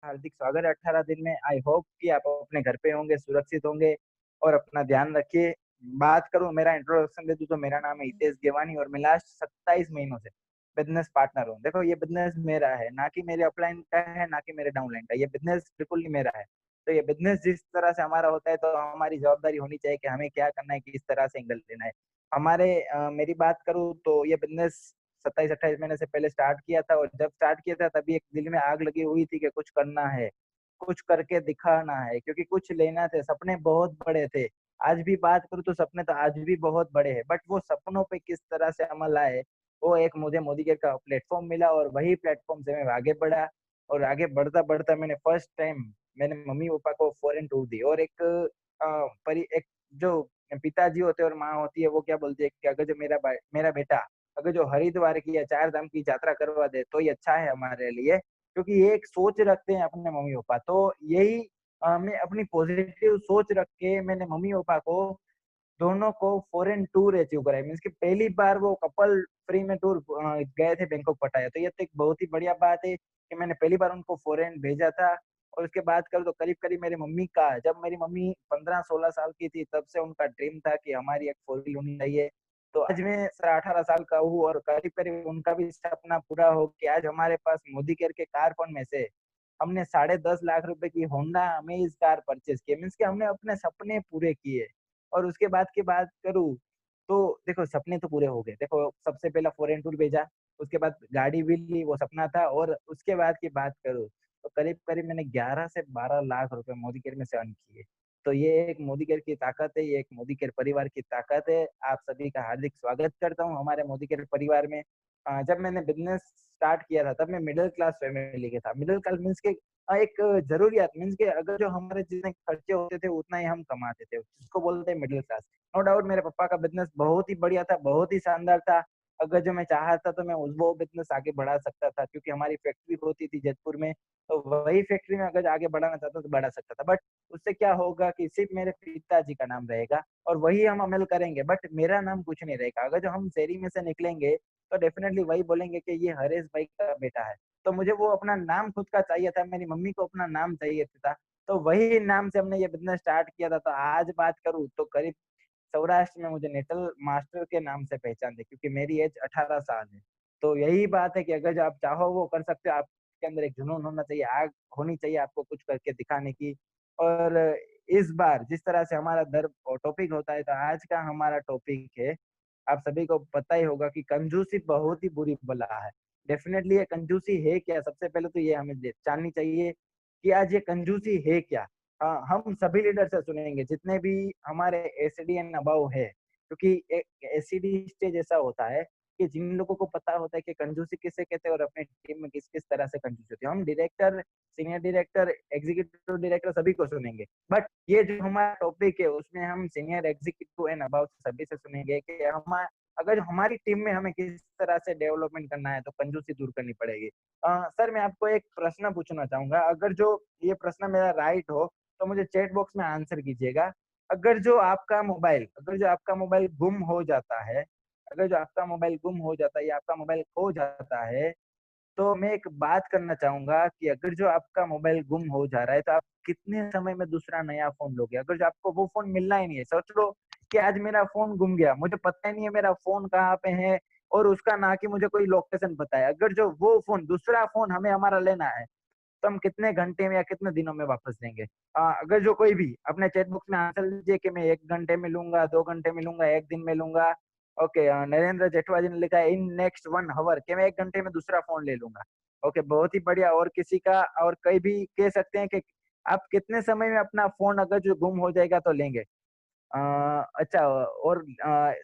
हार्दिक स्वागत है 18 दिन में। आई होप कि आप अपने घर पे होंगे, सुरक्षित होंगे और अपना ध्यान रखिए। बात करूं, मेरा इंट्रोडक्शन दे दूं तो मेरा नाम है हितेश गेवानी और मैं लास्ट 27 महीनों से बिजनेस पार्टनर हूं। देखो, ये बिजनेस मेरा है, ना कि मेरे अपलाइन का है, ना कि मेरे डाउनलाइन का। ये बिजनेस बिल्कुल नहीं मेरा है। तो ये बिजनेस जिस तरह से हमारा होता है तो हमारी जवाबदारी होनी चाहिए कि हमें क्या करना है, किस तरह से एंगल लेना है। मेरी बात करूं तो ये बिजनेस 27-28 महीने से पहले स्टार्ट किया था, और जब स्टार्ट किया था तभी एक दिल में आग लगी हुई थी कि कुछ करना है, कुछ करके दिखाना है, क्योंकि कुछ लेना थे। सपने बहुत बड़े थे। आज भी बात करूँ तो सपने तो आज भी बहुत बड़े हैं, बट वो सपनों पे किस तरह से अमल आए, वो एक मुझे मोदी केयर का प्लेटफॉर्म मिला और वही प्लेटफॉर्म से मैं आगे बढ़ा। और आगे बढ़ता बढ़ता मैंने फर्स्ट टाइम मैंने मम्मी पापा को फॉरेन टूर दी। और एक जो पिताजी होते हैं और माँ होती है, वो क्या बोलती है कि अगर जो मेरा बेटा अगर जो हरिद्वार की या चार धाम की यात्रा करवा दे तो ये अच्छा है हमारे लिए, क्योंकि ये एक सोच रखते हैं अपने मम्मी पापा। तो यही मैं अपनी पॉजिटिव सोच रख के मैंने मम्मी पापा को दोनों को फॉरेन टूर अचीव कराए। मीन्स कि पहली बार वो कपल फ्री में टूर गए थे बैंकॉक पटाया। तो ये तो एक बहुत ही बढ़िया बात है कि मैंने पहली बार उनको फॉरेन भेजा था। और उसके बाद करूँ तो करीब करीब मेरी मम्मी का, जब मेरी मम्मी 15-16 साल की थी तब से उनका ड्रीम था कि हमारी एक फोर व्हील होनी चाहिए। तो आज मैं 18 साल का हूँ और करीब करीब उनका भी सपना पूरा हो कि आज हमारे पास मोदी केयर के कार फंड में से हमने 10.5 लाख रुपए की होंडा अमेज कार परचेज की। मीन्स कि हमने अपने सपने पूरे किए। और उसके बाद की बात करूँ तो देखो, सपने तो पूरे हो गए। देखो, सबसे पहला फॉरेन टूर भेजा, उसके बाद गाड़ी भी ली, वो सपना था। और उसके बाद की बात करूँ तो करीब करीब मैंने 11 से 12 लाख रुपए मोदी केयर में से अर्न किए। तो ये एक मोदी केयर की ताकत है, ये एक मोदी केयर परिवार की ताकत है। आप सभी का हार्दिक स्वागत करता हूँ हमारे मोदी केयर परिवार में। जब मैंने बिजनेस स्टार्ट किया था तब मैं मिडिल क्लास फैमिली के था। मिडिल क्लास मीन्स के एक जरूरियात, मीन्स के अगर जो हमारे जितने खर्चे होते थे उतना ही हम कमाते थे, जिसको बोलते हैं मिडिल क्लास। नो डाउट मेरे पापा का बिजनेस बहुत ही बढ़िया था, बहुत ही शानदार था। अगर जो मैं चाहता तो मैं उस वो बिजनेस आगे बढ़ा सकता था, क्योंकि हमारी फैक्ट्री होती थी जयपुर में। तो वही फैक्ट्री में अगर आगे बढ़ाना चाहता तो बढ़ा सकता था, बट उससे क्या होगा कि सिर्फ मेरे पिताजी का नाम रहेगा और वही हम अमल करेंगे, बट मेरा नाम कुछ नहीं रहेगा। अगर जो हम शहरी में से निकलेंगे तो डेफिनेटली वही बोलेंगे कि ये हरेश भाई का बेटा है। तो मुझे वो अपना नाम खुद का चाहिए था, मेरी मम्मी को अपना नाम चाहिए था। तो वही नाम से हमने ये बिजनेस स्टार्ट किया था। तो आज बात करूँ तो करीब सौराष्ट्र में मुझे नेटल मास्टर के नाम से पहचानते हैं, क्योंकि मेरी एज 18 साल है। तो यही बात है कि अगर जो आप चाहो वो कर सकते हो। आपके अंदर एक जुनून होना चाहिए, आग होनी चाहिए आपको कुछ करके दिखाने की। और इस बार जिस तरह से हमारा दर टॉपिक होता है, तो आज का हमारा टॉपिक है, आप सभी को पता ही होगा कि कंजूसी बहुत ही बुरी बला है। डेफिनेटली ये कंजूसी है क्या, सबसे पहले तो ये हमें जाननी चाहिए कि आज ये कंजूसी है क्या। हम सभी लीडर से सुनेंगे जितने भी हमारे एसडी एंड अबव है, क्योंकि एक एसडी स्टेज ऐसा होता है कि जिन लोगों को पता होता है कि कंजूसी किसे कहते हैं और अपनी टीम में किस किस तरह से कंजूसी होती है। हम director, senior director, executive director सभी को सुनेंगे, बट ये जो हमारा टॉपिक है उसमें हम सीनियर एग्जीक्यूटिव एंड अबव सभी से सुनेंगे कि हम अगर हमारी टीम में हमें किस तरह से डेवलपमेंट करना है तो कंजूसी दूर करनी पड़ेगी। सर, मैं आपको एक प्रश्न पूछना चाहूंगा। अगर जो ये प्रश्न मेरा राइट हो तो मुझे चैट बॉक्स में आंसर कीजिएगा। अगर जो आपका मोबाइल गुम हो जाता है, अगर जो आपका मोबाइल गुम हो जाता है या आपका मोबाइल खो जाता है, तो मैं एक बात करना चाहूंगा कि अगर जो आपका मोबाइल गुम हो जा रहा है तो आप कितने समय में दूसरा नया फोन लोगे। अगर जो आपको वो फोन मिलना ही नहीं है, सोच लो कि आज मेरा फोन गुम गया, मुझे पता ही नहीं है मेरा फोन कहाँ पे है, और उसका ना कि मुझे कोई लोकेशन पता है। अगर जो वो फोन, दूसरा फोन हमें हमारा लेना है, तो हम कितने घंटे में या कितने दिनों में वापस देंगे। अगर जो कोई भी अपने चैट बॉक्स में आंसर दीजिए कि मैं 1 घंटे में लूंगा, 2 घंटे में लूंगा, एक दिन में लूंगा। ओके, नरेंद्र जेठवा जी ने लिखा है इन नेक्स्ट 1 आवर कि मैं 1 घंटे में दूसरा फोन ले लूंगा। ओके, बहुत ही बढ़िया। और किसी का और कई भी कह सकते हैं कि आप कितने समय में अपना फोन अगर जो गुम हो जाएगा तो लेंगे। अच्छा, और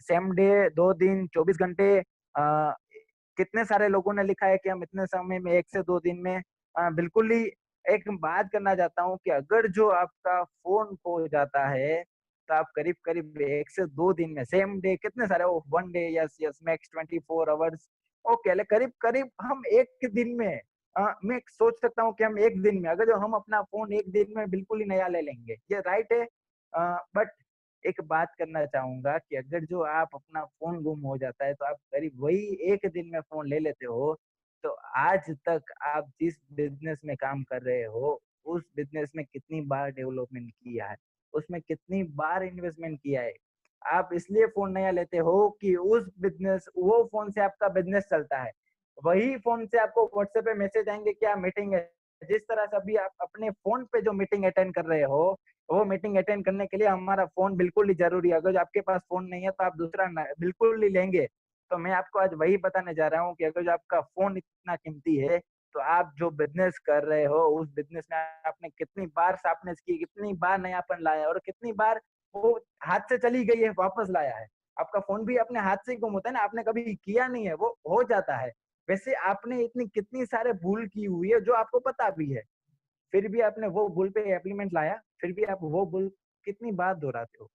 सेम डे, 2 दिन, 24 घंटे, कितने सारे लोगों ने लिखा है कि हम इतने समय में, 1 से 2 दिन में। बिल्कुल ही एक बात करना चाहता हूँ कि अगर जो आपका फोन खो जाता है तो आप करीब करीब 1 से 2 दिन में, सेम डे कितने सारे, 1 day, yes yes, max 24 hours. Okay, करीब करीब हम एक दिन में, मैं सोच सकता हूँ कि हम एक दिन में, अगर जो हम अपना फोन एक दिन में बिल्कुल ही नया ले लेंगे, ये राइट है। बट एक बात करना चाहूंगा कि अगर जो आप अपना फोन गुम हो जाता है तो आप करीब वही एक दिन में फोन ले लेते हो। तो आज तक आप जिस बिज़नेस में काम कर रहे हो, उस बिज़नेस में कितनी बार डेवलपमेंट किया है, उसमें कितनी बार इन्वेस्टमेंट किया है। आप इसलिए फ़ोन नया लेते हो कि उस बिज़नेस वो फ़ोन से आपका बिज़नेस चलता है। वही फ़ोन से आपको व्हाट्सएप पे मैसेज आएँगे क्या मीटिंग है। जिस तरह से अभी आप अपने फ़ोन पे जो मीटिंग अटेंड कर रहे हो, वो मीटिंग अटेंड करने के लिए हमारा फ़ोन बिल्कुल ही ज़रूरी है। अगर आपके पास फ़ोन नहीं है तो आप दूसरा न बिल्कुल ही लेंगे। तो मैं आपको आज वही बताने जा रहा हूँ कि अगर जो आपका फ़ोन इतना कीमती है, तो आप जो बिज़नेस कर रहे हो, उस बिज़नेस में आपने कितनी बार शार्पनेस की, कितनी बार नयापन लाया और कितनी बार वो हाथ से चली गई है, वापस लाया है। आपका फ़ोन भी अपने हाथ से ही गुम होता है ना, आपने कभी किया नहीं है, वो हो जाता है। वैसे आपने इतनी कितनी सारे भूल की हुई है, जो आपको पता भी है। फिर भी आपने वो भूल पे इम्प्लीमेंट लाया, फिर भी आप वो भूल कितनी बार दोहराते हो।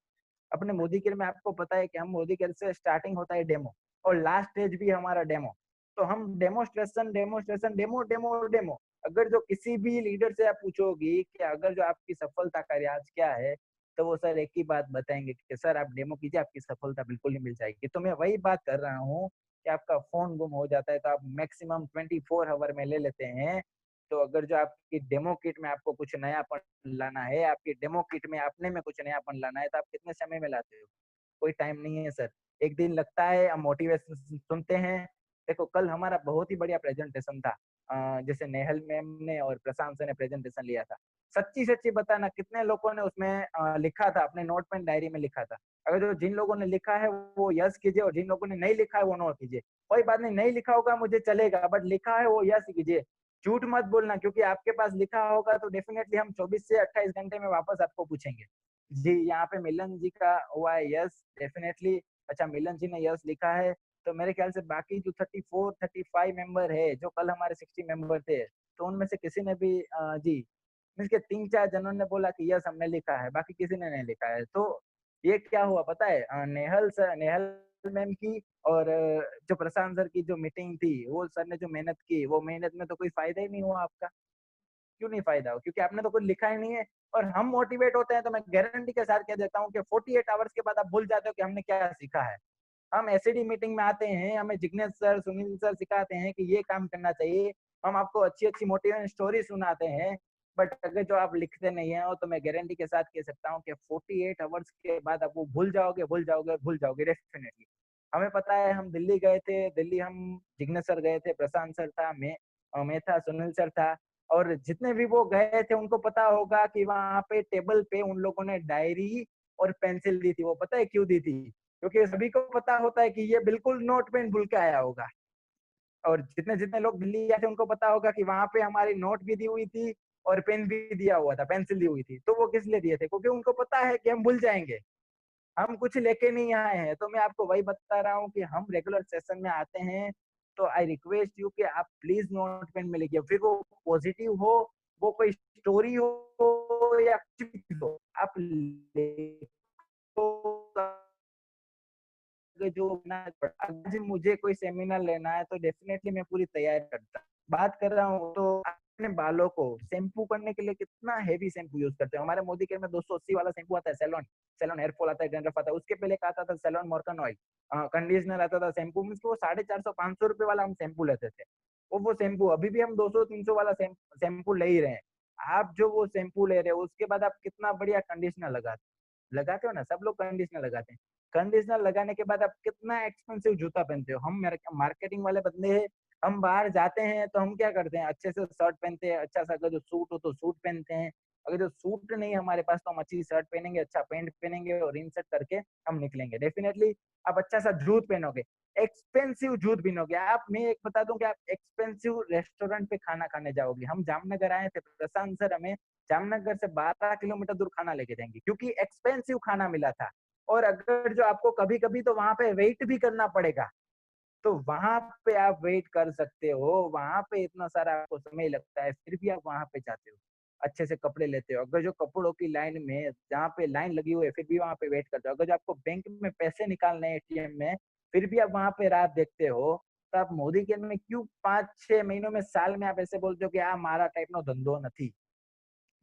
अपने मोदी केयर में आपको पता है कि हम मोदी केयर से स्टार्टिंग होता है डेमो और लास्ट स्टेज भी हमारा डेमो। तो हम demonstration, demonstration, demo, demo, demo. अगर जो किसी भी लीडर से आप पूछोगी कि अगर जो आपकी सफलता का राज क्या है, तो वो सर एक ही बात बताएँगे कि सर आप डेमो कीजिए, आपकी सफलता बिल्कुल ही मिल जाएगी। तो मैं वही बात कर रहा हूँ कि आपका फ़ोन गुम हो जाता है तो आप मैक्सिमम 24 ऑवर में ले लेते हैं। तो अगर जो आपकी डेमो किट में आपको कुछ नयापन लाना है, आपकी डेमो किट में अपने में कुछ नयापन लाना है, तो आप कितने समय में लाते हो? कोई टाइम नहीं है सर। एक दिन लगता है, हम मोटिवेशन सुनते हैं। देखो कल हमारा बहुत ही बढ़िया प्रेजेंटेशन था। जैसे नेहल मैम ने और प्रशांत सर ने प्रेजेंटेशन लिया था। सच्ची-सच्ची बताना कितने लोगों ने उसमें लिखा था, अपने नोटपेन डायरी में लिखा था। अगर जो जिन लोगों ने लिखा है वो यस कीजिए और जिन लोगों ने नहीं लिखा है वो नो कीजिए। कोई बात नहीं, नहीं लिखा होगा मुझे चलेगा, बट लिखा है वो यस कीजिए। झूठ मत बोलना, क्योंकि आपके पास लिखा होगा तो डेफिनिटली हम 24 से 28 घंटे में वापस आपको पूछेंगे। जी, यहाँ पे मिलन जी का हुआ है यस, डेफिनिटली। अच्छा, मिलन जी ने यस लिखा है, तो मेरे ख्याल से बाकी जो 34, 35 मेंबर है, जो कल हमारे 60 मेंबर थे, तो उनमें से किसी ने भी जी, मीन्स के 3-4 जनों ने बोला कि यस हमने लिखा है, बाकी किसी ने नहीं लिखा है। तो ये क्या हुआ पता है? नेहल मैम की और जो प्रशांत सर की जो मीटिंग थी, वो सर ने जो मेहनत की, वो मेहनत में तो कोई फ़ायदा ही नहीं हुआ आपका। क्यों नहीं फ़ायदा हो? क्योंकि आपने तो कुछ लिखा ही नहीं है और हम मोटिवेट होते हैं तो मैं गारंटी के साथ कह देता हूँ कि 48 आवर्स के बाद आप भूल जाते हो कि हमने क्या सीखा है। हम एसईडी मीटिंग में आते हैं, हमें जिग्नेश सर, सुनील सर सिखाते हैं कि ये काम करना चाहिए। हम आपको अच्छी-अच्छी मोटिवेशन स्टोरी सुनाते हैं, बट अगर जो आप लिखते नहीं हैं, तो मैं गारंटी के साथ कह सकता हूँ कि 48 आवर्स के बाद आप वो भूल जाओगे, भूल जाओगे, भूल जाओगे डेफिनिटली। हमें पता है, हम दिल्ली गए थे, दिल्ली हम जिग्नेश सर गए थे, प्रशांत सर था, मैं था, सुनील सर था और जितने भी वो गए थे उनको पता होगा कि वहाँ पे टेबल पे उन लोगों ने डायरी और पेंसिल दी थी। वो पता है क्यों दी थी? क्योंकि सभी को पता होता है कि ये बिल्कुल नोट पेन भूल के आया होगा और जितने-जितने लोग दिल्ली आए थे उनको पता होगा कि वहाँ पे हमारी नोट भी दी हुई थी और पेन भी दिया हुआ था, पेंसिल दी हुई थी। तो वो किस लिए दिए थे? क्योंकि उनको पता है कि हम भूल जाएँगे। हम कुछ लेके नहीं आए हैं। तो मैं आपको वही बता रहा हूँ कि हम रेगुलर सेशन में आते हैं, तो आई रिक्वेस्ट यू कि आप प्लीज़ नोट पेन में लिखिए। फिर वो पॉज़िटिव हो, वो कोई स्टोरी हो या कुछ भी हो, आप लिखो। कि जो ना आज मुझे कोई सेमिनार लेना है तो डेफिनेटली मैं पूरी तैयारी करता हूँ। बात कर रहा हूँ तो अपने बालों को शैम्पू करने के लिए कितना हेवी शैम्पू यूज़ करते हैं। हमारे मोदी केयर में 280 वाला शैम्पू आता है सेलोन, सेलोन हेयर फॉल आता है, डैंड्रफ आता है। उसके पहले एक आता था सेलोन मोरकन ऑयल, कंडीशनर आता था, शैम्पू मीन्स वो 450 ₹500 वाला हम शैम्पू लेते थे। वो शैम्पू अभी भी हम 200-300 वाला शैम्पू ले ही रहे हैं। आप जो वो शैम्पू ले रहे हो उसके बाद आप कितना बढ़िया कंडीशनर लगाते हो ना, सब लोग कंडीशनर लगाते हैं। कंडीशनर लगाने के बाद आप कितना एक्सपेंसिव जूता पहनते हो। हम मार्केटिंग वाले बंदे हैं, हम बाहर जाते हैं तो हम क्या करते हैं, अच्छे से शर्ट पहनते हैं, अच्छा सा अगर जो सूट हो तो सूट पहनते हैं। अगर जो सूट नहीं है हमारे पास तो हम अच्छी शर्ट पहनेंगे, अच्छा पैंट पहनेंगे और इन शर्ट करके हम निकलेंगे। डेफिनिटली आप अच्छा सा जूत पहनोगे, एक्सपेंसिव जूत पहनोगे। आप मैं एक बता दूँ कि आप एक्सपेंसिव रेस्टोरेंट पे खाना खाने जाओगे। हम जामनगर आए थे, प्रशांत सर हमें जामनगर से 12 किलोमीटर दूर खाना लेके जाएँगे क्योंकि एक्सपेंसिव खाना मिला था। और अगर जो आपको कभी-कभी तो वहाँ पे वेट भी करना पड़ेगा, तो वहाँ पे आप वेट कर सकते हो, वहाँ पे इतना सारा आपको समय लगता है, फिर भी आप वहाँ पे जाते हो। अच्छे से कपड़े लेते हो, अगर जो कपड़ों की लाइन में जहाँ पे लाइन लगी हुई है, फिर भी वहाँ पे वेट करते हो। अगर जो आपको बैंक में पैसे निकालने हैं एटीएम में, फिर भी आप वहाँ पे राह देखते हो, तो आप मोदी केयर में क्यों 5-6 महीनों में, साल में आप ऐसे बोलते हो कि आ मारा टाइप नो धंधो નથી।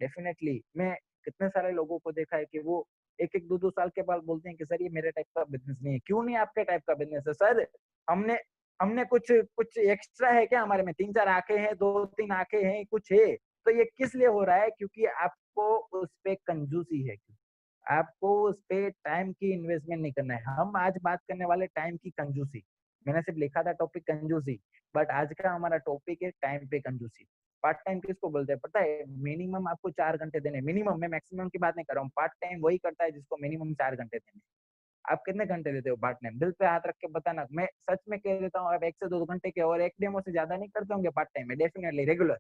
डेफिनेटली मैं कितने सारे लोगों को देखा है कि वो 1-1 2-2 साल के बाद बोलते हैं कि सर ये मेरे टाइप का बिज़नेस नहीं है। क्यों नहीं आपके टाइप का बिज़नेस है? सर हमने हमने कुछ कुछ एक्स्ट्रा है क्या हमारे में? 3-4 आंखें हैं, 2-3 आंखें हैं, कुछ है। तो ये किस लिए हो रहा है? क्योंकि आपको उस पे कंजूसी है। आपको उस पे टाइम की इन्वेस्टमेंट नहीं करना है। हम आज बात करने वाले टाइम की कंजूसी। मैंने सिर्फ लिखा था टॉपिक कंजूसी, बट आज का हमारा टॉपिक है टाइम पे कंजूसी। पार्ट टाइम किसको बोलते हैं पता है? मिनिमम आपको 4 घंटे देने, मिनिमम, मैं मैक्सिमम की बात नहीं कर रहा हूँ। पार्ट टाइम वही करता है जिसको मिनिमम 4 घंटे देने। आप कितने घंटे देते हो पार्ट टाइम? दिल पे हाथ रख के बताना। मैं सच में कह देता हूँ, आप 1 से 2 घंटे के और 1 डेमो से ज्यादा नहीं करते होंगे पार्ट टाइम में, डेफिनेटली रेगुलर।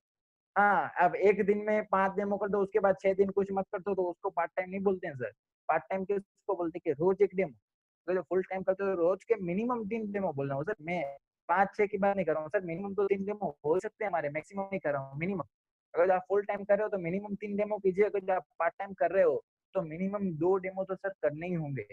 हाँ, अब 1 दिन में 5 डेमो कर दो, उसके बाद 6 दिन कुछ मत कर दो, तो उसको पार्ट टाइम नहीं बोलते हैं सर। पार्ट टाइम किसको बोलते हैं? कि रोज 1 डेमो। तो जो फुल टाइम करते हो रोज के मिनिमम 3 डेमो बोल रहा हूँ सर मैं। 5-6 की बात नहीं कर रहा हूँ सर, मिनिमम तो 3 डेमो हो सकते हैं हमारे, मैक्सिमम नहीं कर रहा हूँ, मिनिमम। अगर आप फुल टाइम कर रहे हो तो मिनिमम 3 डेमो कीजिए, अगर आप पार्ट टाइम कर रहे हो तो मिनिमम 2 डेमो तो सर करने ही होंगे।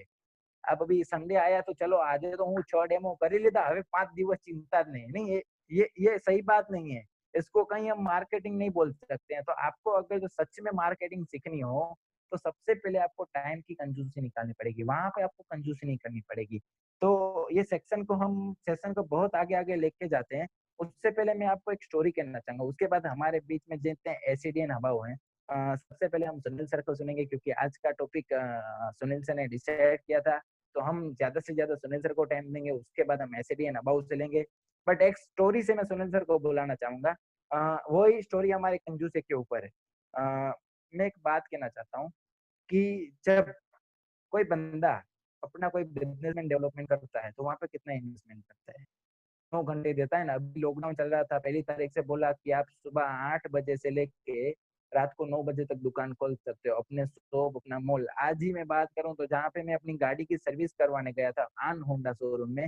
अब अभी संडे आया तो चलो आज तो हूँ 6 डेमो कर ही लेता, हमें 5 दिवस चिंता नहीं। नहीं, ये सही बात नहीं है। इसको कहीं हम मार्केटिंग नहीं बोल सकते हैं। तो आपको अगर जो सच में मार्केटिंग सीखनी हो तो सबसे पहले आपको टाइम की कंजूसी निकालनी पड़ेगी, वहां पे आपको कंजूसी नहीं करनी पड़ेगी। तो ये सेशन को बहुत आगे आगे लेके जाते हैं। उससे पहले मैं आपको एक स्टोरी कहना चाहूंगा, उसके बाद हमारे बीच में जितने एसिडियन हवा हैं, सबसे पहले हम सुनील सर को सुनेंगे, क्योंकि आज का टॉपिक सुनील सर ने डिसाइड किया था। तो हम ज्यादा से ज्यादा सुनील सर को टाइम देंगे, उसके बाद हम एसिडियन हवा से लेंगे। बट एक स्टोरी से मैं सुनील सर को बुलाना चाहूंगा। वही स्टोरी हमारे कंजूसे के ऊपर है। मैं एक बात कहना चाहता हूँ कि जब कोई बंदा अपना कोई बिजनेस में डेवलपमेंट करता है तो वहां पे कितना इन्वेस्टमेंट करता है? 9 घंटे देता है ना। अभी लॉकडाउन चल रहा था, पहली तारीख से बोला कि आप सुबह 8 बजे से लेके रात को 9 बजे तक दुकान खोल सकते हो, अपने शॉप, अपना मॉल। आज ही मैं बात करूं तो जहाँ पे मैं अपनी गाड़ी की सर्विस करवाने गया था आन होंडा शोरूम में,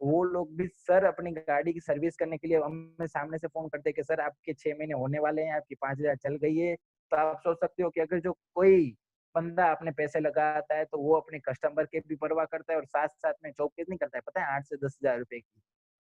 वो लोग भी सर अपनी गाड़ी की सर्विस करने के लिए हमें सामने से फोन करते कि सर आपके 6 महीने होने वाले हैं, आपकी 5,000 चल गई है। तो आप सोच सकते हो कि अगर जो कोई बंदा अपने पैसे लगाता है तो वो अपने कस्टमर की भी परवाह करता है और साथ साथ में जॉब कितनी करता है पता है? 8 से 10 हजार रुपए की।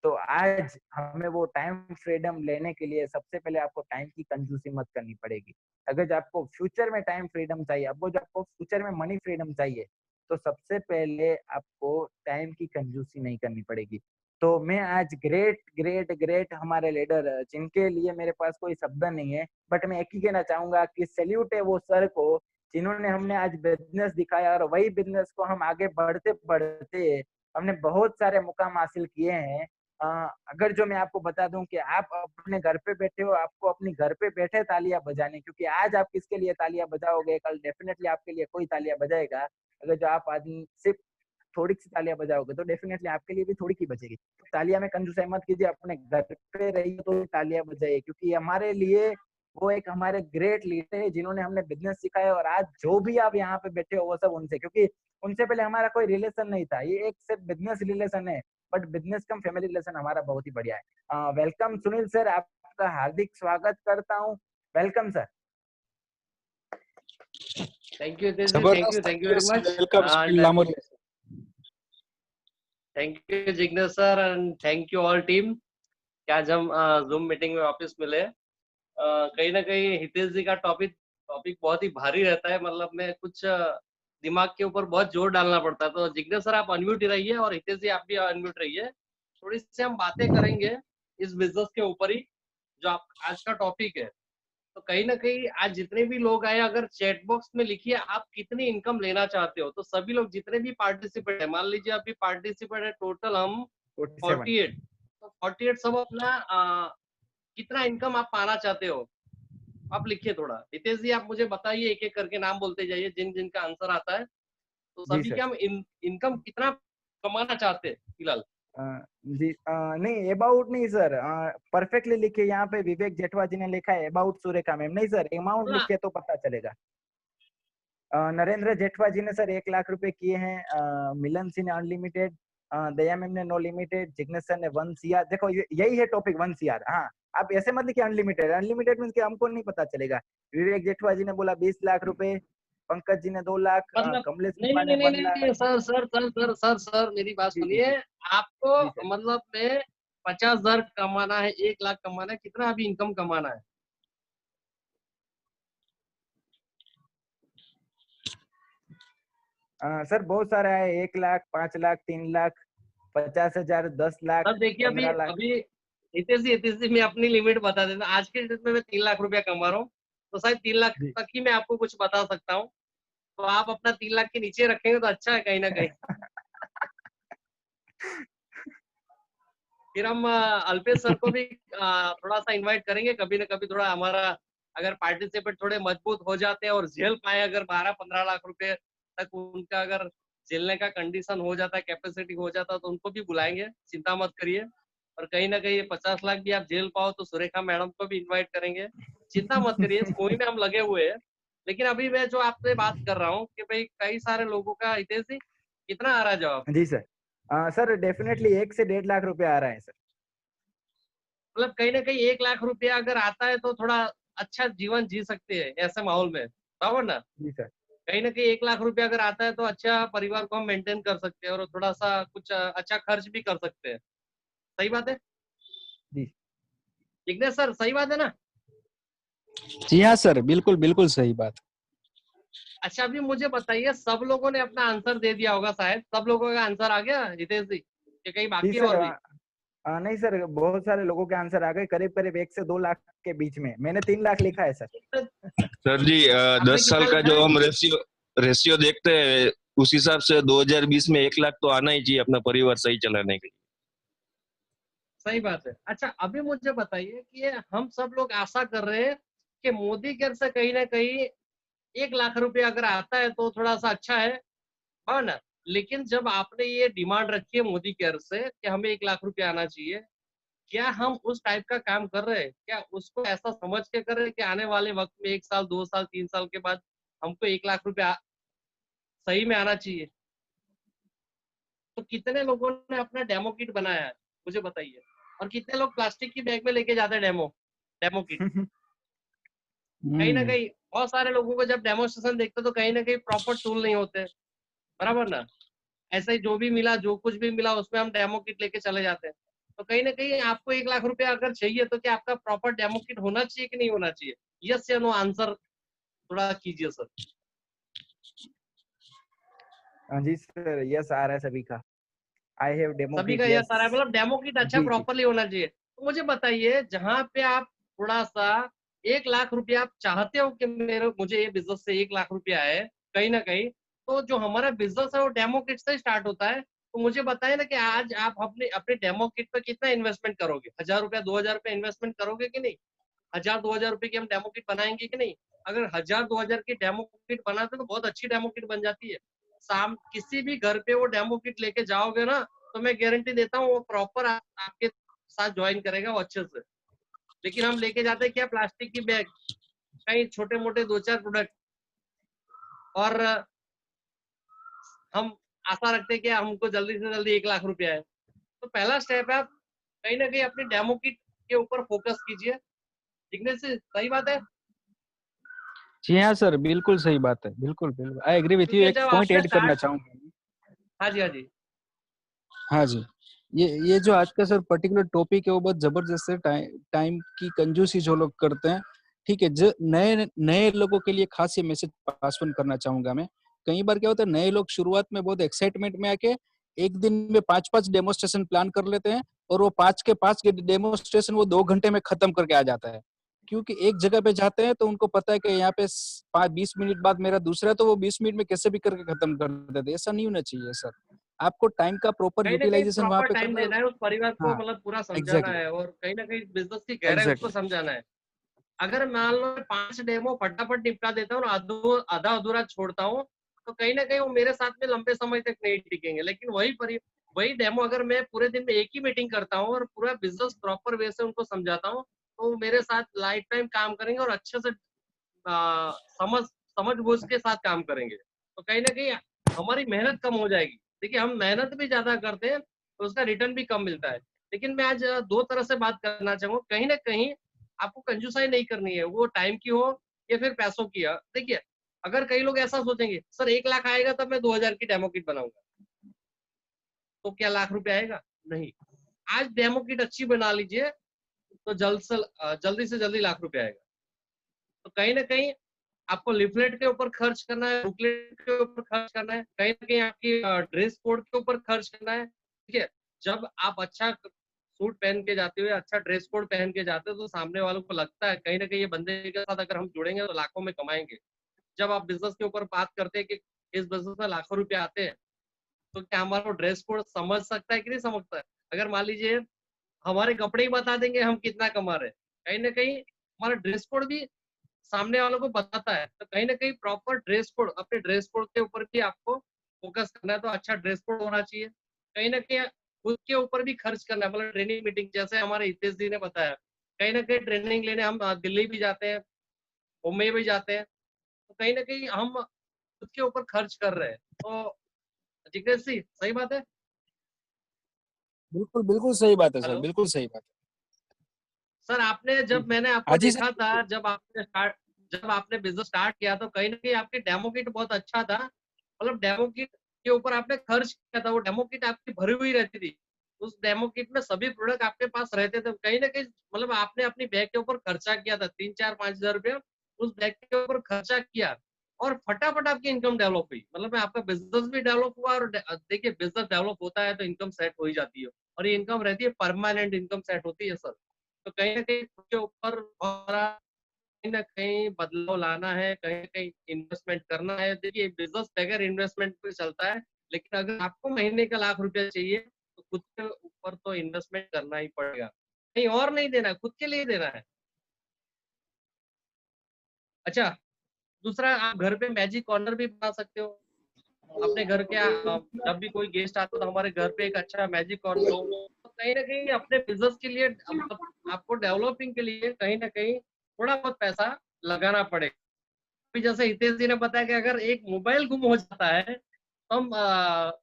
तो आज हमें वो टाइम फ्रीडम लेने के लिए सबसे पहले आपको टाइम की कंजूसी मत करनी पड़ेगी। अगर जो आपको फ्यूचर में टाइम फ्रीडम चाहिए, अब वो जो आपको फ्यूचर में मनी फ्रीडम चाहिए, तो सबसे पहले आपको टाइम की कंजूसी नहीं करनी पड़ेगी। तो मैं आज ग्रेट ग्रेट ग्रेट हमारे लीडर, जिनके लिए मेरे पास कोई शब्द नहीं है, बट मैं एक ही कहना चाहूंगा कि सैल्यूट है वो सर को, जिन्होंने हमने आज बिजनेस दिखाया, और वही बिजनेस को हम आगे बढ़ते बढ़ते हमने बहुत सारे मुकाम हासिल किए हैं। अगर जो मैं आपको बता दूं कि आप अपने घर पे बैठे हो, आपको अपनी घर पे बैठे तालियां बजानी, क्योंकि आज आप किसके लिए तालियां बजाओगे, कल डेफिनेटली आपके लिए कोई तालियां बजाएगा। अगर जो आप आज सिर्फ थोड़ी सी तालियां बजाओगे तो डेफिनेटली आपके लिए भी थोड़ी की बजेगी। तो तालियां में कंजूसाई मत कीजिए, अपने घर पे रहिए तो तालियां बजाइए, क्योंकि हमारे लिए वो एक हमारे ग्रेट लीडर है जिन्होंने हमने बिजनेस सिखाया। और आज जो भी आप यहाँ पे बैठे हो वो सब उनसे, क्योंकि उनसे पहले हमारा कोई रिलेशन नहीं था, ये एक सिर्फ बिजनेस रिलेशन है। But business come family relation हमारा बहुत ही बढ़िया है। वेलकम सुनील सर, आपका हार्दिक स्वागत करता हूँ। Welcome sir. Thank you Hitesh ji, जबरदस्त, thank you very much welcome Sunil and Lamoria. Thank you Jignesh sir and thank you all team कि आज हम जूम मीटिंग में वापस मिले। कहीं ना कहीं हितेश जी का टॉपिक टॉपिक बहुत ही भारी रहता है, मतलब में कुछ दिमाग के ऊपर बहुत जोर डालना पड़ता है। तो जिग्नेश सर आप अनम्यूट रहिए और हितेश जी आप भी अनम्यूट रहिए, थोड़ी सी हम बातें करेंगे इस बिजनेस के ऊपर ही जो आप आज का टॉपिक है। तो कहीं ना कहीं आज जितने भी लोग आए, अगर चैट बॉक्स में लिखिए आप कितनी इनकम लेना चाहते हो, तो सभी लोग जितने भी पार्टिसिपेट है, मान लीजिए अभी पार्टिसिपेट है टोटल हम 47। 48, तो 48 सब अपना कितना इनकम आप पाना चाहते हो आप लिखिए। थोड़ा हितेश जी आप मुझे बताइए, एक एक करके नाम बोलते जाइए जिन जिनका आंसर आता है, तो जी सभी सर। के हम इनकम कितना कमाना चाहते हैं फिलहाल। जी, नहीं अबाउट नहीं सर, परफेक्टली लिखिए। यहाँ पे विवेक जेठवा जी ने लिखा है अबाउट सुरेखा मैम, नहीं सर अमाउंट थोड़ा लिखिए तो पता चलेगा। नरेंद्र जेठवा जी ने सर 1 लाख रुपए किए हैं। मिलन सिंह ने अनलिमिटेड, दया मैम ने नो लिमिटेड, जिग्नेश सर ने 1 CR। देखो यही है टॉपिक 1 CR। हाँ, आप ऐसे मत लिखिए अनलिमिटेड, अनलिमिटेड मीन हमको नहीं पता चलेगा। विवेक जेठवा जी ने बोला 20 लाख रुपए, पंकज जी ने 2 लाख, मतलब कमलेश नहीं कुमार ने नहीं नहीं 1 लाख। नहीं sir sir sir sir sir sir मेरी बात जी जी सुनिए। जी आपको जी सर। मतलब में 50,000 कमाना है, 1 लाख कमाना है, कितना अभी इनकम कमाना है? सर बहुत सारा है, 1 लाख, 5 लाख, 3 लाख। 50,000, 10 लाख, सर देखिए, अभी 15 लाख। अभी हितेश जी मैं अपनी लिमिट बता देता हूँ। आज के डेट में मैं 3 लाख रुपया कमा रहा हूँ, तो शायद 3 लाख जी। तक ही मैं आपको कुछ बता सकता हूँ। तो आप अपना 3 लाख के नीचे रखेंगे तो अच्छा है कहीं ना कहीं। फिर हम अल्पेश सर को भी थोड़ा सा इनवाइट करेंगे कभी ना कभी। थोड़ा हमारा अगर पार्टिसिपेट थोड़े मजबूत हो जाते हैं और झेल पाए, अगर 12-15 लाख रुपए तक उनका अगर झेलने का कंडीशन हो जाता है, कैपेसिटी हो जाता है, तो उनको भी बुलाएंगे, चिंता मत करिए। और कहीं ना कहीं 50 लाख भी आप झेल पाओ तो सुरेखा मैडम को भी इन्वाइट करेंगे, चिंता मत करिए, इस मूवी में हम लगे हुए हैं। लेकिन अभी मैं जो आपसे बात कर रहा हूँ कि भाई कई सारे लोगों का, हितेश जी कितना आ रहा है जवाब? जी सर। सर डेफिनेटली 1 से 1.5 लाख रुपए आ रहा है सर। मतलब कहीं ना कहीं 1 लाख रुपया अगर आता है तो थोड़ा अच्छा जीवन जी सकते हैं ऐसे माहौल में, बराबर ना? जी सर। कहीं ना कहीं 1 लाख रुपया अगर आता है तो अच्छा परिवार को हम मेंटेन कर सकते हैं और थोड़ा सा कुछ अच्छा खर्च भी कर सकते हैं। सही बात है जी। जिग्नेश सर, सही बात है ना? जी हाँ सर, बिल्कुल बिल्कुल सही बात। अच्छा अभी मुझे बताइए, सब लोगों ने अपना आंसर दे दिया होगा, शायद सब लोगों का आंसर आ गया हितेश जी, कि कहीं जी बाकी है सर। और भी? नहीं सर, बहुत सारे लोगों के आंसर आ गए, करीब करीब 1 से 2 लाख के बीच में। मैंने 3 लाख लिखा है सर। सर जी, आपने 10 साल कितना का लिखा जो है? हम रेशियो रेशियो देखते हैं, उस हिसाब से 2020 में 1 लाख तो आना ही चाहिए अपना परिवार सही चलाने के लिए। सही बात है। अच्छा अभी मुझे बताइए कि ये हम सब लोग आशा कर रहे हैं कि मोदी केयर से कहीं ना कहीं 1 लाख रुपया अगर आता है तो थोड़ा सा अच्छा है ना? लेकिन जब आपने ये डिमांड रखी है मोदी केयर से कि हमें 1 लाख रुपया आना चाहिए, क्या हम उस टाइप का काम कर रहे हैं? क्या उसको ऐसा समझ के कर रहे हैं कि आने वाले वक्त में 1 साल, 2 साल, 3 साल के बाद हमको 1 लाख रुपया सही में आना चाहिए? तो कितने लोगों ने अपना डेमो किट बनाया है, मुझे बताइए? और कितने लोग प्लास्टिक की बैग में लेके जाते हैं डेमो डेमो किट? कहीं ना कहीं बहुत सारे लोगों को जब डेमोस्ट्रेशन देखते तो कहीं ना कहीं प्रॉपर टूल नहीं होते, बराबर ना? ऐसे ही जो भी मिला, जो कुछ भी मिला उसमें हम डेमो किट लेके चले जाते हैं। तो कहीं ना कहीं आपको 1 लाख रुपया अगर चाहिए तो क्या आपका प्रॉपर डेमो किट होना चाहिए कि नहीं होना चाहिए? यस या नो आंसर थोड़ा कीजिए सर। जी सर, यस आ रहा है सभी का। आई हैव डेमो सभी किट, का यस यस। आ रहा है, मतलब डेमो किट अच्छा जी जी। प्रॉपरली होना चाहिए। तो मुझे बताइए, जहां पे आप थोड़ा सा 1 लाख रुपया आप चाहते हो कि मेरे मुझे ये बिजनेस से 1 लाख रुपया है कहीं ना कहीं, तो जो हमारा बिजनेस है वो डेमो किट से स्टार्ट होता है। तो मुझे बताइए ना कि आज आप अपने अपने डेमो किट पर कितना इन्वेस्टमेंट करोगे? 1,000 रुपया, 2,000 रुपया इन्वेस्टमेंट करोगे कि नहीं? 1,000-2,000 रुपए की हम डेमो किट बनाएंगे कि नहीं? अगर 1,000-2,000 की डेमो किट बनाते तो बहुत अच्छी डेमो किट बन जाती है। शाम किसी भी घर पे वो डेमो किट लेके जाओगे ना, तो मैं गारंटी देता हूँ वो प्रॉपर आपके साथ ज्वाइन करेगा वो अच्छे से। लेकिन हम लेके जाते हैं क्या, प्लास्टिक की बैग, कहीं छोटे मोटे 2-4 प्रोडक्ट, और हम आशा रखते हैं कि हमको जल्दी से जल्दी 1 लाख रुपया है। तो पहला स्टेप है, आप कहीं ना कहीं अपनी डेमो किट के ऊपर फोकस कीजिए। जिग्नेश जी, सही बात है? जी हाँ सर, बिल्कुल सही बात है, बिल्कुल बिल्कुल, आई एग्री विथ यू। क्योंकि एक जब पॉइंट आपने ऐड करना स्टार्ट, चाहूंगा। हाँ जी, हाँ जी। हाँ जी, ये जो आज का सर पर्टिकुलर टॉपिक है वो बहुत जबरदस्त है। टाइम की कंजूसी जो लोग करते हैं, ठीक है, जो नए नए लोगों के लिए खास ये मैसेज पास ऑन करना चाहूंगा मैं। कई बार क्या होता है, नए लोग शुरुआत में बहुत एक्साइटमेंट में आके एक दिन में 5-5 डेमोस्ट्रेशन प्लान कर लेते हैं, और वो 5 के 5 डेमोस्ट्रेशन वो 2 घंटे में खत्म करके आ जाता है। क्योंकि एक जगह पे जाते हैं तो उनको पता है कि यहाँ पे 20 मिनट बाद मेरा दूसरा है, तो वो 20 मिनट में कैसे भी करके खत्म कर देते हैं। ऐसा नहीं होना चाहिए सर। आपको टाइम का प्रॉपर कहीं ना कहीं यूटिलाइजेशन वहां प्रॉपर पे टाइम करना है। देना है उस परिवार को, हाँ, मतलब पूरा समझाना एग्जैक्टली है और कहीं ना कहीं बिजनेस की गहराई उसको एग्जैक्टली। समझाना है। अगर मान लो मैं 5 डेमो फटाफट निपटा देता हूँ और आधा अधूरा छोड़ता हूँ, तो कहीं ना कहीं वो मेरे साथ में लंबे समय तक नहीं टिकेंगे। लेकिन वही डेमो अगर मैं पूरे दिन में एक ही मीटिंग करता हूँ और पूरा बिजनेस प्रॉपर वे से उनको समझाता हूँ, तो वो मेरे साथ लाइफ टाइम काम करेंगे और अच्छे से समझ समझ बूझ के साथ काम करेंगे। तो कहीं ना कहीं हमारी मेहनत कम हो जाएगी। देखिए, हम मेहनत भी ज्यादा करते हैं तो उसका रिटर्न भी कम मिलता है। लेकिन मैं आज दो तरह से बात करना चाहूंगा। कहीं ना कहीं आपको कंजूसाई नहीं करनी है, वो टाइम की हो या फिर पैसों की है। देखिए, अगर कई लोग ऐसा सोचेंगे सर 1 लाख आएगा तब मैं 2,000 की डेमो किट बनाऊंगा, तो क्या लाख रुपए आएगा? नहीं। आज डेमो किट अच्छी बना लीजिए तो जल्दी से जल्दी लाख रुपए आएगा। तो कहीं ना कहीं आपको लिफलेट के ऊपर खर्च करना है, बुकलेट के ऊपर खर्च करना है, कहीं ना कहीं आपकी ड्रेस कोड के ऊपर खर्च करना है, ठीक है? जब आप अच्छा सूट पहन के जाते हो, अच्छा ड्रेस कोड पहन के जाते हो, तो सामने वालों को लगता है कहीं ना कहीं ये बंदे के साथ अगर हम जुड़ेंगे तो लाखों में कमाएंगे। जब आप बिजनेस के ऊपर बात करते हैं कि इस बिजनेस में लाखों रुपए आते हैं, तो क्या हमारा ड्रेस कोड समझ सकता है कि नहीं समझता है? अगर मान लीजिए हमारे कपड़े ही बता देंगे हम कितना कमा रहे हैं, कहीं ना कहीं हमारा ड्रेस कोड भी सामने वालों को बताता है। तो कहीं ना कहीं प्रॉपर ड्रेस कोड, अपने ड्रेस कोड के ऊपर भी आपको फोकस करना है, तो अच्छा ड्रेस कोड होना चाहिए। कहीं ना कहीं खुद के ऊपर भी खर्च करना है, मतलब ट्रेनिंग मीटिंग जैसे हमारे हितेश जी ने बताया, कहीं ना कहीं ट्रेनिंग लेने हम दिल्ली भी जाते हैं, मुंबई भी जाते हैं, तो कहीं ना कहीं हम खुद के ऊपर खर्च कर रहे हैं। तो जिग्नेश जी सही बात है। बिल्कुल बिल्कुल सही बात है सर, हेलो बिल्कुल सही बात सर, आपने है। जब मैंने हाँ आपको जी देखा था, सर। जब आपने बिजनेस स्टार्ट किया तो कहीं ना कहीं आपकी डेमो किट बहुत अच्छा था। मतलब डेमो किट के ऊपर आपने खर्च किया था, वो डेमो किट आपकी भरी हुई रहती थी। उस डेमो किट में सभी प्रोडक्ट आपके पास रहते थे, कहीं ना कहीं मतलब आपने अपनी बैग के ऊपर खर्चा किया था 3, 4, 5 हज़ार रुपया उस बैग के ऊपर खर्चा किया, और फटाफट आपकी इनकम डेवलप हुई। मतलब आपका बिजनेस भी डेवलप हुआ, और देखिए बिजनेस डेवलप होता है तो इनकम सेट हो ही जाती है, और ये इनकम रहती है परमानेंट इनकम सेट होती है सर। तो कहीं न कहीं उसके ऊपर हमारा कहीं न कहीं बदलाव लाना है, कहीं न कहीं इन्वेस्टमेंट करना है। देखिए बिज़नेस बगैर इन्वेस्टमेंट पे चलता है, लेकिन अगर आपको महीने का लाख रुपया चाहिए, तो खुद के ऊपर तो इन्वेस्टमेंट करना ही पड़ेगा। कहीं और नहीं देना है, खुद के लिए देना है। अच्छा, दूसरा आप घर पे मैजिक कॉर्नर भी बना सकते हो। अपने घर के जब भी कोई गेस्ट आता है तो हमारे घर पे एक अच्छा मैजिक कॉर्नर हो। तो कहीं न कहीं अपने बिज़नेस के लिए आपको डेवलपिंग के लिए कहीं न कहीं थोड़ा बहुत पैसा लगाना पड़ेगा। अभी जैसे हितेश जी ने बताया कि अगर एक मोबाइल गुम हो जाता है, तो हम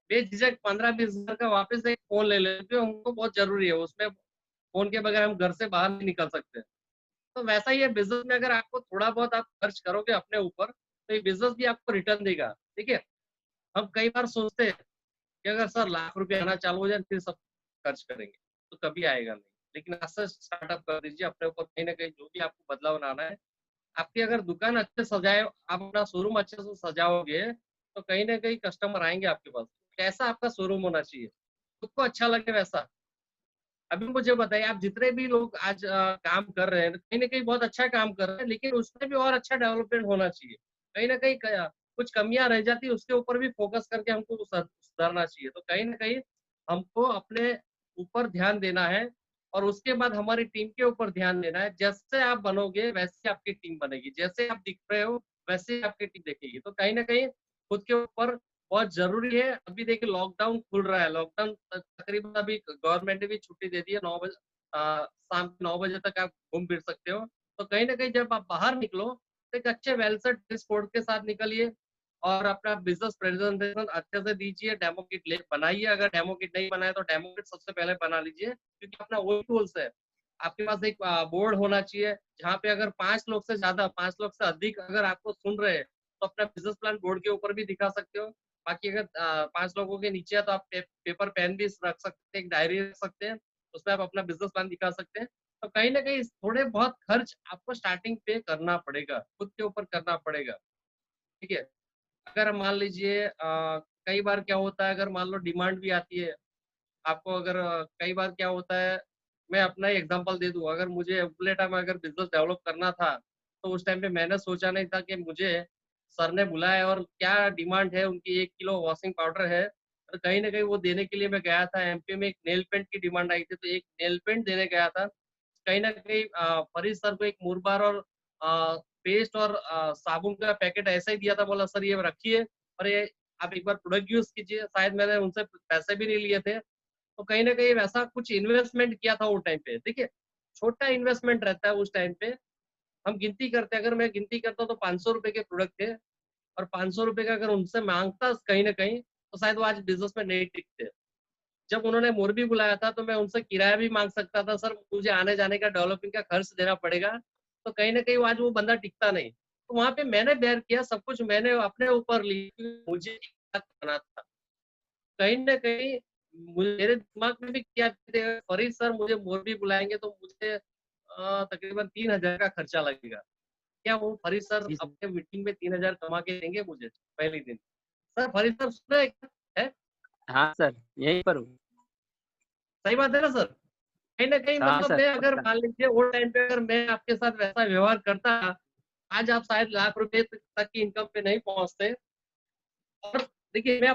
बेझिझक 15-20 हज़ार का वापस एक फ़ोन ले लेते हैं, हमको बहुत ज़रूरी है। उसमें फ़ोन के बगैर हम घर से बाहर नहीं निकल सकते। तो वैसा ही है बिज़नेस में, अगर आपको थोड़ा बहुत आप खर्च करोगे अपने ऊपर, तो ये बिज़नेस भी आपको रिटर्न देगा। ठीक है? हम कई बार सोचते हैं कि अगर सर लाख रुपए आना चालू हो जाए फिर सब खर्च करेंगे, तो कभी आएगा नहीं। लेकिन आज से स्टार्टअप कर दीजिए अपने ऊपर, कहीं न कहीं जो भी आपको बदलाव लाना है। आपकी अगर दुकान अच्छे सजाए, आप अपना शोरूम अच्छे से सजाओगे, तो कहीं न कहीं कस्टमर आएँगे आपके पास। कैसा आपका शोरूम होना चाहिए? खुद को अच्छा लगे वैसा। अभी मुझे बताइए, आप जितने भी लोग आज काम कर रहे हैं, कहीं न कहीं बहुत अच्छा काम कर रहे हैं, लेकिन उसमें भी और अच्छा डेवलपमेंट होना चाहिए। कहीं न कहीं कुछ कमियाँ रह जाती है, उसके ऊपर भी फ़ोकस करके हमको सुधारना चाहिए। तो कहीं न कहीं हमको अपने ऊपर ध्यान देना है, और उसके बाद हमारी टीम के ऊपर ध्यान देना है। जैसे आप बनोगे, वैसे आपकी टीम बनेगी। जैसे आप दिख रहे हो, वैसे ही आपकी टीम दिखेगी। तो कहीं न कहीं खुद के ऊपर बहुत ज़रूरी है। अभी देखिए लॉकडाउन खुल रहा है, लॉकडाउन तकरीबन अभी गवर्नमेंट ने भी छुट्टी दे दी है, 9 बजे शाम के 9 बजे तक आप घूम फिर सकते हो। तो कहीं न कहीं जब आप बाहर निकलो, तो एक अच्छे वेल सेट ड्रेस कोड के साथ निकलिए, और अपना बिज़नेस प्रेज़ेंटेशन अच्छे से दीजिए, डेमो किट बनाइए। अगर डेमो किट नहीं बनाया तो डेमो किट सबसे पहले बना लीजिए, क्योंकि अपना वही टूल्स है। आपके पास एक बोर्ड होना चाहिए, जहाँ पे अगर 5 लोग से ज़्यादा, 5 लोग से अधिक अगर आपको सुन रहे हैं, तो अपना बिज़नेस प्लान बोर्ड के ऊपर भी दिखा सकते हो। बाकी अगर 5 लोगों के नीचे है तो आप पेपर पेन भी रख सकते हैं, एक डायरी रख सकते हैं, उसमें आप अपना बिज़नेस प्लान दिखा सकते हैं। तो कहीं न कहीं थोड़े बहुत खर्च आपको स्टार्टिंग पे करना पड़ेगा, खुद के ऊपर करना पड़ेगा, ठीक है? अगर मान लीजिए कई बार क्या होता है, अगर मान लो डिमांड भी आती है, आपको अगर कई बार क्या होता है, मैं अपना ही एग्ज़ाम्पल दे दूँ, अगर मुझे उपले टाइम अगर बिज़नेस डेवलप करना था, तो उस टाइम पे मैंने सोचा नहीं था कि मुझे सर ने बुलाया और क्या डिमांड है, उनकी 1 किलो वॉशिंग पाउडर है, और कहीं न कहीं वो देने के लिए मैं गया था। एमपी में एक नेल पेंट की डिमांड आई थी, तो एक नेल पेंट देने गया था। कहीं न कहीं फरीद सर को एक मुरबार और पेस्ट और साबुन का पैकेट ऐसा ही दिया था, बोला सर ये रखिए और ये आप एक बार प्रोडक्ट यूज़ कीजिए। शायद मैंने उनसे पैसे भी नहीं लिए थे। तो कहीं न कहीं वैसा कुछ इन्वेस्टमेंट किया था वो टाइम पे। देखिए, छोटा इन्वेस्टमेंट रहता है उस टाइम पे। हम गिनती करते हैं, अगर मैं गिनती करता हूँ तो ₹500 के प्रोडक्ट थे, और ₹500 का अगर उनसे माँगता कहीं न कहीं, तो शायद वो आज बिज़नेस में नहीं टिकते। जब उन्होंने मोरबी बुलाया था, तो मैं उनसे किराया भी माँग सकता था, सर मुझे आने-जाने का डेवलपिंग का खर्च देना पड़ेगा। तो कहीं न कहीं वो आज वो बंदा टिकता नहीं। तो वहाँ पे मैंने बेयर किया, सब कुछ मैंने अपने ऊपर ली, मुझे करना था। कहीं न कहीं मेरे दिमाग में भी क्या थे, फरीद सर मुझे मोरबी बुलाएँगे तो मुझे तकरीबन 3000 का खर्चा लगेगा। क्या वो फरीद सर जी सर। अपने मीटिंग में 3000 कमा के देंगे मुझे पहले दिन? सर फरीद सर सुन रहे हैं क्या? हैं? हाँ सर, यहीं पर हूँ। सही बात है ना सर? कहीं ना कहीं हाँ मतलब सर, मैं अगर मान लीजिए वो टाइम पे अगर मैं आपके साथ वैसा व्यवहार करता, आज आप शायद लाख रुपए तक की इनकम पे नहीं पहुंचते। और देखिए मैं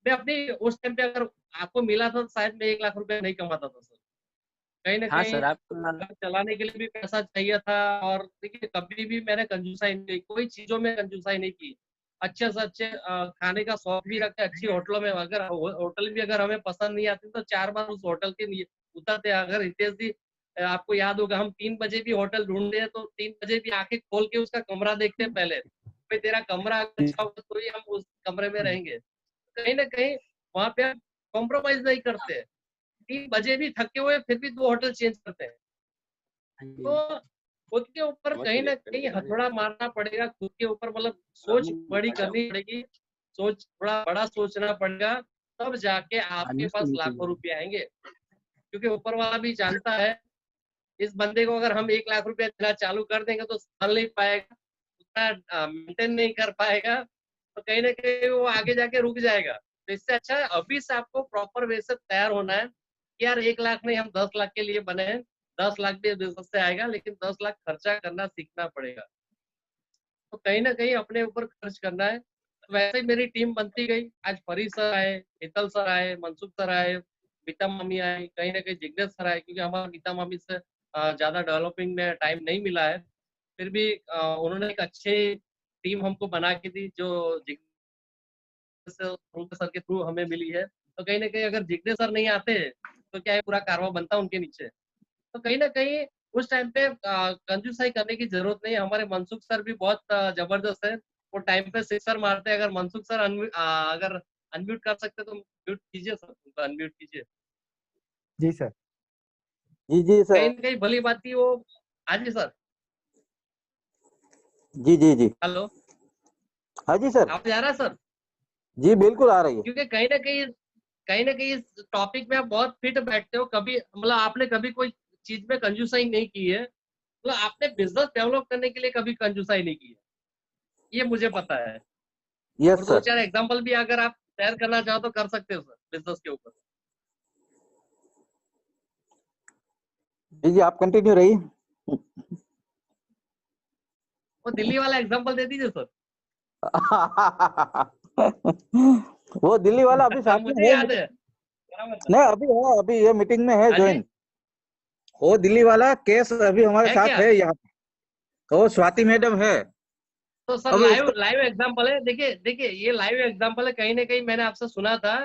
अपनी उस टाइम पे अगर आपको मिला था तो शायद मैं 1 लाख रुपए नहीं कमाता था सर। कहीं ना हाँ कहीं सर आपका घर चलाने के लिए भी पैसा चाहिए था। और देखिए कभी भी मैंने कंजूसाई नहीं, कोई चीजों में कंजूसाई नहीं की। अच्छे से अच्छे खाने का शौक भी रखते, अच्छी होटलों में, अगर होटल भी अगर हमें पसंद नहीं आती तो 4 बार उस होटल के लिए उतरते। अगर हितेश जी आपको याद होगा, हम 3 बजे भी होटल ढूंढते हैं तो 3 बजे भी आंखें खोल के उसका कमरा देखते हैं पहले, भाई तेरा कमरा अच्छा होगा तो ही हम उस कमरे में रहेंगे। कहीं ना कहीं वहां पे हम कॉम्प्रोमाइज नहीं करते। 3 बजे भी थके हुए फिर भी 2 होटल चेंज करते हैं। तो खुद के ऊपर कहीं ना कहीं हथौड़ा मारना पड़ेगा, खुद के ऊपर मतलब सोच बड़ी करनी पड़ेगी, सोच थोड़ा बड़ा सोचना पड़ेगा, तब जाके आपके पास लाखों रुपए आएंगे। क्योंकि ऊपर वाला भी जानता है इस बंदे को अगर हम 1 लाख रुपया देना चालू कर देंगे तो संभाल नहीं पाएगा, उतना मेंटेन नहीं कर पाएगा, तो कहीं ना कहीं वो आगे जाके रुक जाएगा। तो इससे अच्छा है अभी से आपको प्रॉपर वे से तैयार होना है कि यार 1 लाख नहीं, हम 10 लाख के लिए बने हैं। 10 लाख भी बिजनेस से आएगा, लेकिन 10 लाख खर्चा करना सीखना पड़ेगा। तो कहीं ना कहीं अपने ऊपर खर्च करना है। तो वैसे ही मेरी टीम बनती गई। आज फरी सर आए, हितल सर आए, मनसुख सर आए, मीता मामी आए, कहीं ना कहीं जिग्नेश सर आए, क्योंकि हमारा मीता मामी से ज्यादा डेवलपिंग में टाइम नहीं मिला है। फिर भी उन्होंने एक अच्छी टीम हमको बना के दी, जो जिग्नेश सर के थ्रू हमें मिली है। तो कहीं ना कहीं अगर जिग्नेश सर नहीं आते तो क्या है, पूरा कारवा बनता उनके नीचे। तो कहीं ना कहीं उस टाइम पे कंजूसाई करने की जरूरत नहीं है। हमारे मनसुख सर भी बहुत जबरदस्त है, वो टाइम पे सिक्सर मारते हैं। अगर मनसुख सर अगर अनम्यूट कर सकते तो म्यूट कीजिए सर, उनको अनम्यूट कीजिए। जी सर। जी जी कहीं सर। ना कहीं भली बात थी वो। हाँ जी सर। जी जी जी। हेलो, हाँ जी सर। आवाज आ रहा है सर? जी बिल्कुल आ रही है। क्योंकि कहीं ना कहीं इस टॉपिक में आप बहुत फिट बैठते हो। कभी मतलब आपने कभी कोई चीज में कंजूसाई नहीं की है, मतलब आपने बिजनेस डेवलप करने के लिए कभी कंजूसाई नहीं की है, ये मुझे पता है। यस और 2-4 सर। एग्जांपल भी अगर आप शेयर करना चाहो तो कर सकते हो सर, बिजनेस के ऊपर। जी जी आप कंटिन्यू रहिए। वो दिल्ली वाला एग्जांपल दे दीजिए सर। वो दिल्ली वाला अभी साथ में मुझे है। याद है बराबर था। नहीं अभी है, अभी ये मीटिंग में है हाँ जी, ज्वाइन। वो दिल्ली वाला केस अभी हमारे है साथ क्या? है यहाँ पे। वो स्वाति मैडम है। तो सर अभी लाइव उसको लाइव एग्जांपल है। देखिए देखिए ये लाइव एग्जांपल है, कहीं ना कहीं मैंने आपसे सुना था।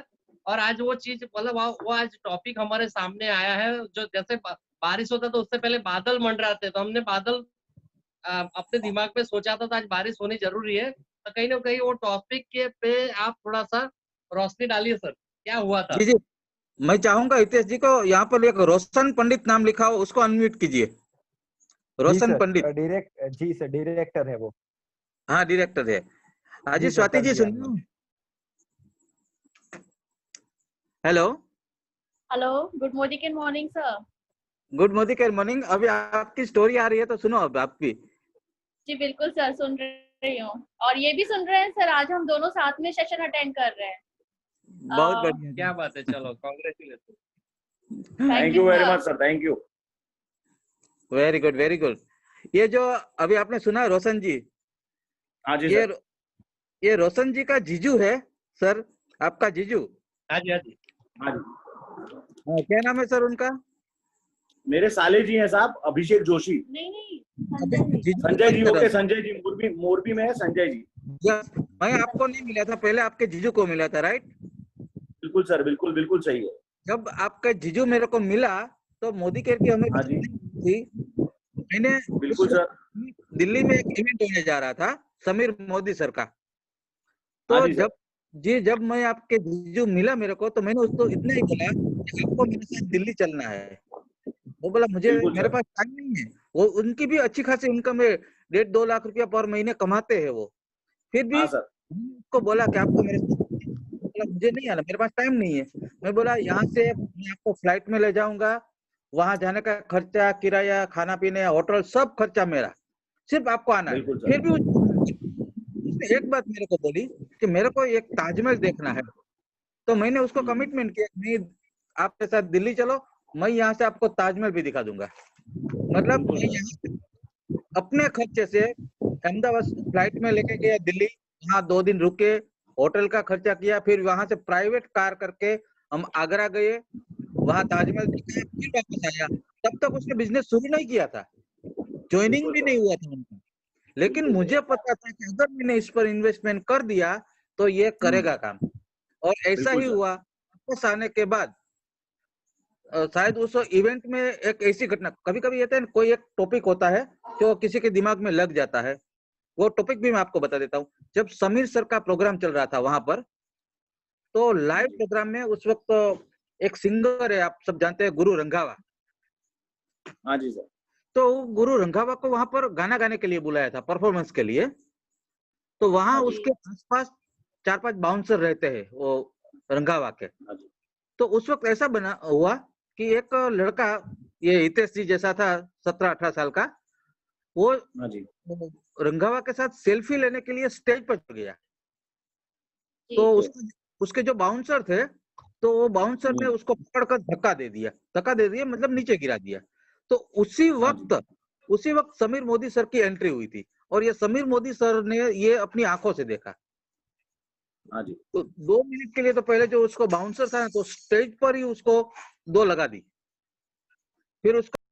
और आज वो चीज मतलब वो आज टॉपिक हमारे सामने आया है। जो जैसे बारिश होता तो उससे पहले बादल मंडराते, तो हमने बादल अपने दिमाग में सोचा था तो आज बारिश होनी जरूरी है। तो कहीं ना कहीं वो टॉपिक के पे आप थोड़ा सा रोशनी डालिए सर, क्या हुआ था? जी जी मैं चाहूंगा हितेश जी को यहाँ पर एक रोशन पंडित नाम लिखा हो उसको अनम्यूट कीजिए। जी रोशन सर, पंडित। जी सर, डायरेक्टर है वो। हाँ डायरेक्टर है। हाँ जी जी सर, स्वाति कर जी दिया सुन हमने। Hello. Hello, good morning sir. Good morning. अभी आपकी स्टोरी आ रही है तो सुनो अब आपकी। जी बिल्कुल सर, सुन रही हूँ। और ये भी सुन रहे हैं सर, आज हम दोनों साथ में सेशन अटेंड कर रहे हैं। बहुत बढ़िया क्या बात है, चलो congratulation. Thank thank you you very sir. Much sir, thank you. Very good very good. ये जो अभी आपने सुना रोशन जी, हाँ जी ये सर। ये रोशन जी का जीजू है सर, आपका जीजू। हाँ जी, हाँ जी। हाँ जी, हाँ, क्या नाम है सर उनका? मेरे साले जी हैं साहब, अभिषेक जोशी। नहीं, अभी संजय जी। जीजू संजय जी, मत ओके करो। संजय जी, मोरबी में है संजय जी। यस, मैं आपको नहीं मिला था, पहले आपके जीजू को मिला था, राइट? बिल्कुल सर, बिल्कुल बिल्कुल सही है। जब आपका जीजू मेरे को मिला तो मोदी केयर की हमें हाँ जी, थी। मैंने उस बिल्कुल सर। दिल्ली में एक इवेंट होने जा रहा था समीर मोदी सर का। हाँ तो जी सर। जब मैं आपके जीजू मिला मेरे को तो मैंने उसको इतना ही बोला कि आपको मेरे साथ दिल्ली चलना है। वो बोला मुझे बिल्कुल मेरे सर। पास टाइम नहीं है। वो उनकी भी अच्छी खासी इनकम है, 1.5-2 लाख रुपया पर महीने कमाते हैं वो। फिर भी हाँ सर। मैंने उसको बोला कि आपको मेरे साथ, बोला मुझे नहीं आना, मेरे पास टाइम नहीं है। मैं बोला यहाँ से मैं आपको फ्लाइट में ले जाऊंगा, वहां जाने का खर्चा, किराया, खाना पीने, होटल, सब खर्चा मेरा, सिर्फ आपको आना है। बिल्कुल फिर सर। भी उसने एक बात मेरे को बोली कि मेरे को एक ताजमहल देखना है। तो मैंने उसको कमिटमेंट किया, नहीं आप मेरे साथ दिल्ली चलो, मैं यहाँ से आपको ताजमहल भी दिखा दूंगा। मतलब मैं यहाँ से अपने खर्चे से अहमदाबाद से फ्लाइट में लेके गया दिल्ली, वहाँ 2 दिन रुके, होटल का खर्चा किया, फिर वहां से प्राइवेट कार करके हम आगरा गए, वहां ताजमहल देखा, फिर वापस आया। तब तक उसने बिजनेस शुरू नहीं किया था, ज्वाइनिंग भी नहीं हुआ था उनका, लेकिन मुझे पता था कि अगर मैंने इस पर इन्वेस्टमेंट कर दिया तो ये करेगा काम, और ऐसा बिल्कुल ही सर। हुआ। वापस आने के बाद शायद उस इवेंट में एक ऐसी घटना, कभी कभी होता है ना, कोई एक टॉपिक होता है जो किसी के दिमाग में लग जाता है, वो टॉपिक भी मैं आपको बता देता हूँ। जब समीर सर का प्रोग्राम चल रहा था वहां पर, तो लाइव प्रोग्राम में उस वक्त एक सिंगर है, आप सब जानते हैं, गुरु रंधावा। हाँ जी सर। तो गुरु रंधावा को वहां पर गाना गाने के लिए बुलाया था, परफॉर्मेंस के लिए। तो वहां हाँ जी। उसके आसपास 4-5 बाउंसर रहते हैं वो रंधावा के। हाँ जी। तो उस वक्त ऐसा बना हुआ कि एक लड़का, ये हितेश जी जैसा था, 17-18 साल का, वो हाँ जी। रंधावा के साथ सेल्फी लेने के लिए स्टेज पर चढ़ गया। तो उसके जो बाउंसर थे, तो वो बाउंसर ने उसको पकड़कर धक्का दे दिया, मतलब नीचे गिरा दिया। तो उसी वक्त समीर मोदी सर की एंट्री हुई थी, और ये समीर मोदी सर ने ये अपनी आंखों से देखा। हाँ जी। तो 2 मिनट के लिए तो पहले जो उसको बाउंसर था, तो स्टेज पर ही उसको 2 लगा दी, फिर उसका